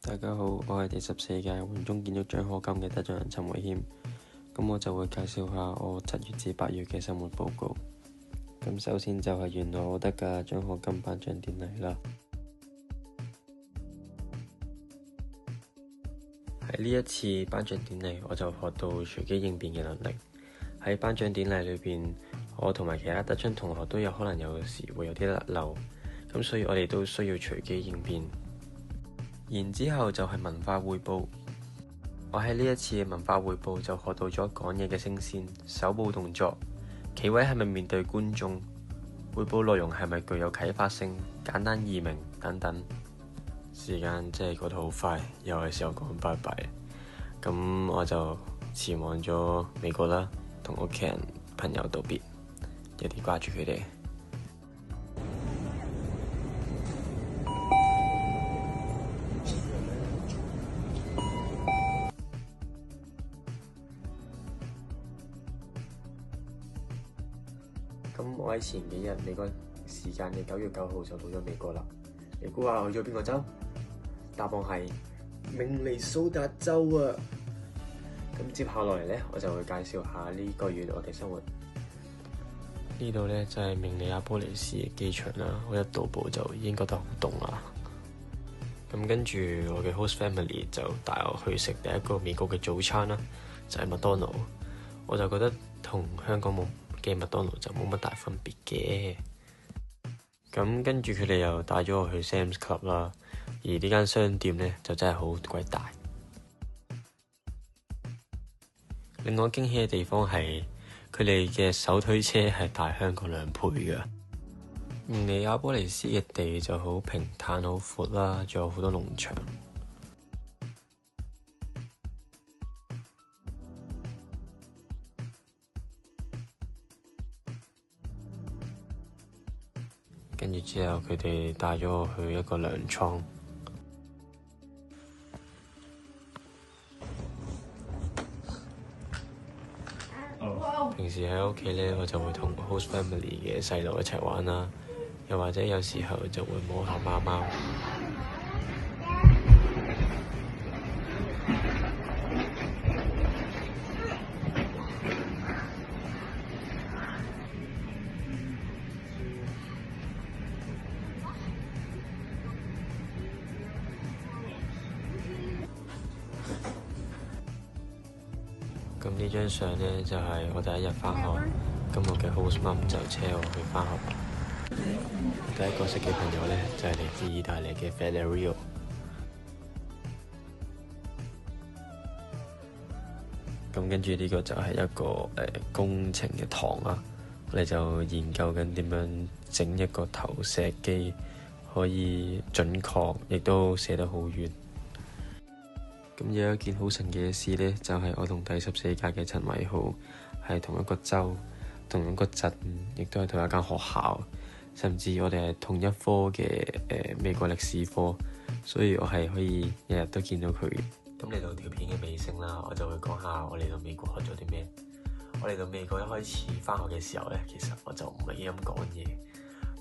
大家好，我係第14屆換中建築獎學金嘅得獎人陳偉謙。咁我就會介紹下我7月至8月嘅生活報告。咁首先就係原來我得嘅獎學金頒獎典禮啦。喺呢一次頒獎典禮，我就學到隨機應變嘅能力。喺頒獎典禮裏邊，我同埋其他得獎同學都有可能有時會有啲甩漏，咁所以我哋都需要隨機應變。然之後就係文化匯報，我喺呢一次嘅文化匯報就學到咗講嘢嘅聲線、手部動作、企位係咪面對觀眾、匯報內容係咪具有啟發性、簡單易明等等。時間真係過得好快，又係時候講拜拜。咁我就前往咗美國啦，同屋企人朋友道別，有啲掛住佢哋。咁我喺前幾日美國時間嘅9月9號就到咗美國啦。你估下我去咗邊個州？答案係明尼蘇達州啊！咁接下來呢，我就會介紹下呢個月我哋生活。呢度呢，就係明尼亞波利斯嘅機場啦。我一到埗就已經覺得好凍啦。咁跟住我嘅 host family 就帶我去食第一個美國嘅早餐啦，就係麥當勞。我就覺得同香港嘅麥當勞就冇乜大分別嘅。咁跟住佢哋又帶咗我去 Sam's Club 啦，而呢間商店呢，就真係好鬼大。令我驚喜嘅地方係佢哋嘅手推車係大香港2倍㗎。明尼亞波利斯嘅地就好平坦好闊啦，仲有好多農場。跟住之後，佢哋帶咗我去一個糧倉。平時喺屋企呢，我就會同 host family 嘅細路一齊玩啦，又或者有時候就會摸下貓貓。咁呢張相呢，就係我第一日返學，咁我嘅 host mom 就車我去返學。第一個識嘅朋友呢，就係嚟自意大利嘅 Valerio。咁跟住呢個就係一個工程嘅堂啦，我哋就研究緊點樣整一個投射機，可以準確，亦都射得好遠。咁有一件好神奇嘅事呢，就係我同第14屆嘅陳偉豪係同一個州、同一個鎮，亦都係同一間學校，甚至我哋係同一科嘅美國歷史科，所以我係可以日日都見到佢。咁嚟到條片嘅尾聲啦，我就會講下我嚟到美國學咗啲咩。我嚟到美國一開始返學嘅時候呢，其實我就唔係幾咁講嘢，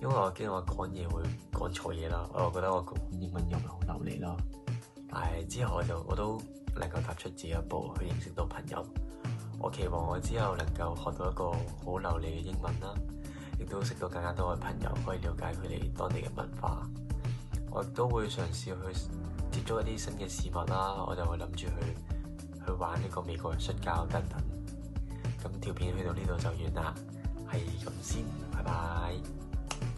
因為我驚我講嘢會講錯嘢啦，我又覺得我講英文又唔係好流利啦。但係之後我都能夠踏出自己一步去認識到朋友。我期望我之後能夠學到一個好流利嘅英文啦，亦都識到更加多嘅朋友，可以了解佢哋當地嘅文化。我亦都會嘗試去接觸一啲新嘅事物啦，我就會諗住去玩呢個美國人摔跤等等。咁條片去到呢度就完啦，係咁先，拜拜。